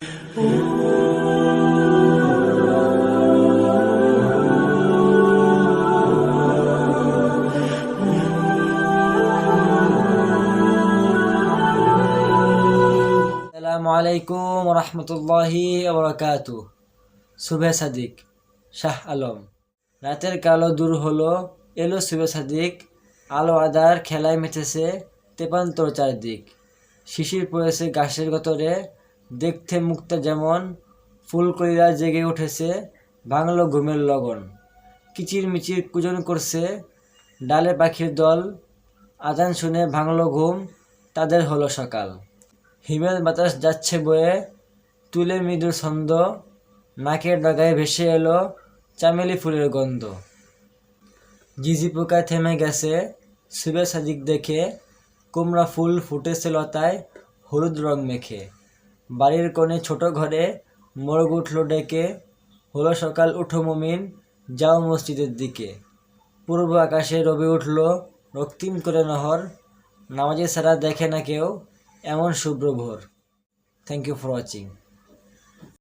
আসসালামু আলাইকুম রহমতুল্লাহি ওবরাকাতু। শুভে সাদিক, শাহ আলম। রাতের কালো দূর হলো, এলো শুভে সাদিক। আলো আদার খেলায় মেতেছে তেপান্তর চারদিক। শিশির পড়েছে ঘাসের গতরে, দেখতে মুক্তা যেমন। ফুলকলিরা জেগে উঠেছে, ভাঙলো ঘুমের লগন। কিচির মিচির কুজন করছে ডালে পাখির দল। আজান শুনে ভাঙলো ঘুম, তাদের হলো সকাল। হিমেল বাতাস যাচ্ছে বয়ে, তুলে মৃদু ছন্দ। নাকের ডগায় ভেসে এলো চামেলি ফুলের গন্ধ। ঝিঝি পোকা থেমে গেছে শুভে সাদিক দেখে। কুমড়া ফুল ফুটেছে লতায় হলুদ রং মেখে। বাড়ির কোণে ছোট ঘরে মোরগ উঠল ডেকে। হলো সকাল, উঠো মুমিন, যাও মসজিদের দিকে। পূর্ব আকাশে রবি উঠল রক্তিম করে নহর। নামাজে ছাড়া দেখে না কেউ এমন শুভ্র ভোর। Thank you for watching.